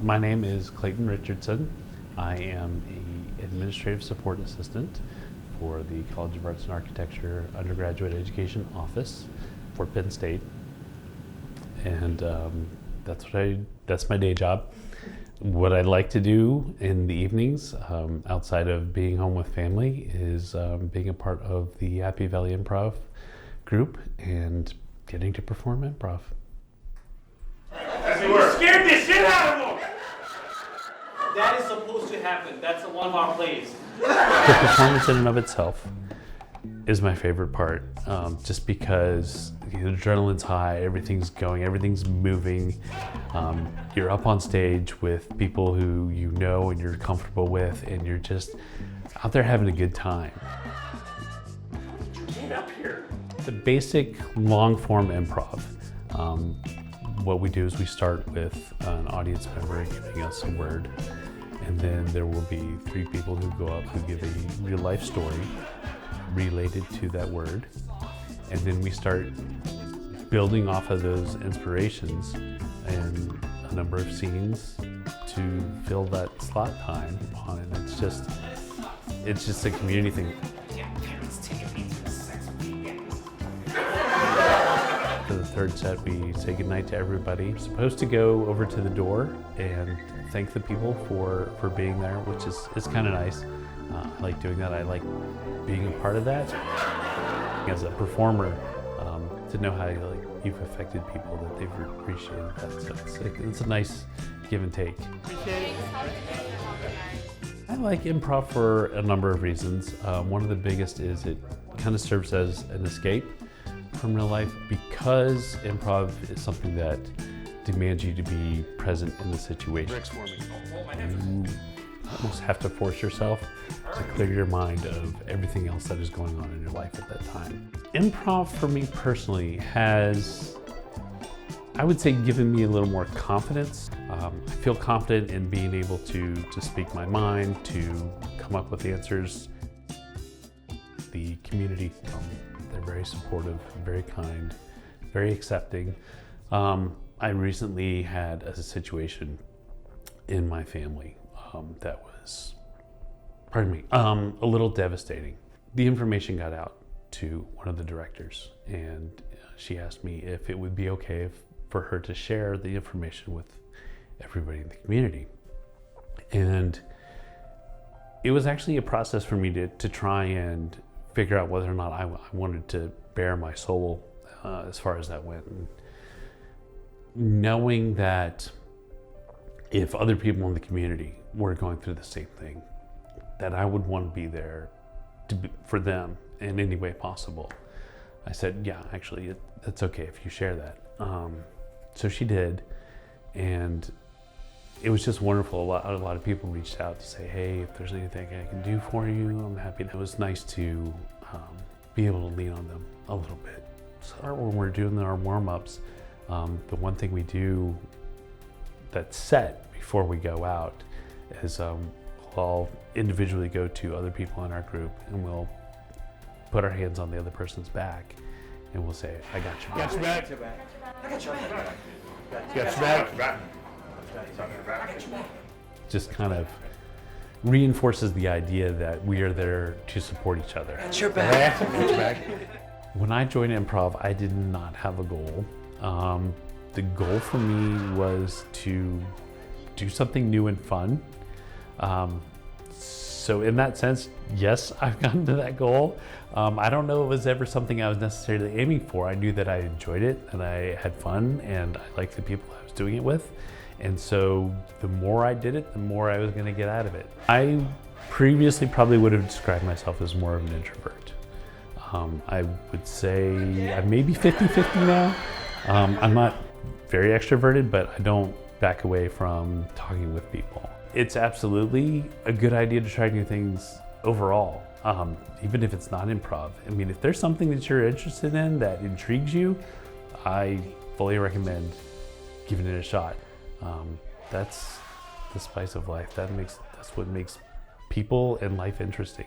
My name is Clayton Richardson. I am an administrative support assistant for the College of Arts and Architecture undergraduate education office for Penn State. And that's my day job. What I like to do in the evenings, outside of being home with family, is being a part of the Happy Valley Improv group and getting to perform improv. You scared the shit out of them! That is supposed to happen. That's one of our plays. The performance in and of itself is my favorite part, just because the adrenaline's high, everything's going, everything's moving. You're up on stage with people who you know and you're comfortable with, and you're just out there having a good time. Get up here. The basic long-form improv. What we do is we start with an audience member giving us a word, and then there will be three people who go up who give a real-life story related to that word, and then we start building off of those inspirations and a number of scenes to fill that slot time on it. It's just a community thing. For the third set, we say goodnight to everybody. We're supposed to go over to the door and thank the people for being there, which is kind of nice. I like doing that. I like being a part of that. As a performer, to know how you've affected people, that they've appreciated that. So it's a nice give and take. I like improv for a number of reasons. One of the biggest is it kind of serves as an escape from real life, because improv is something that demands you to be present in the situation. You almost have to force yourself to clear your mind of everything else that is going on in your life at that time. Improv for me personally has, I would say, given me a little more confidence. I feel confident in being able to speak my mind, to come up with answers. The community, they're very supportive, very kind, very accepting. I recently had a situation in my family that was, a little devastating. The information got out to one of the directors, and she asked me if it would be okay for her to share the information with everybody in the community. And it was actually a process for me to try and figure out whether or not I wanted to bare my soul as far as that went. And knowing that if other people in the community were going through the same thing, that I would want to be there for them in any way possible. I said, yeah, actually, it's okay if you share that. So she did, and it was just wonderful. A lot of people reached out to say, hey, if there's anything I can do for you, I'm happy. It was nice to be able to lean on them a little bit. So when we're doing our warm-ups, the one thing we do that's set before we go out is we'll all individually go to other people in our group, and we'll put our hands on the other person's back, and we'll say, I got your back. Got your back. I got your back. Got your back. Just kind of reinforces the idea that we are there to support each other. Got your back. Got your back. When I joined improv, I did not have a goal. The goal for me was to do something new and fun. So in that sense, yes, I've gotten to that goal. I don't know if it was ever something I was necessarily aiming for. I knew that I enjoyed it and I had fun and I liked the people I was doing it with. And so the more I did it, the more I was going to get out of it. I previously probably would have described myself as more of an introvert. I would say I'm maybe 50-50 now. I'm not very extroverted, but I don't back away from talking with people. It's absolutely a good idea to try new things overall, even if it's not improv. I mean, if there's something that you're interested in that intrigues you, I fully recommend giving it a shot. That's the spice of life. That's what makes people and life interesting.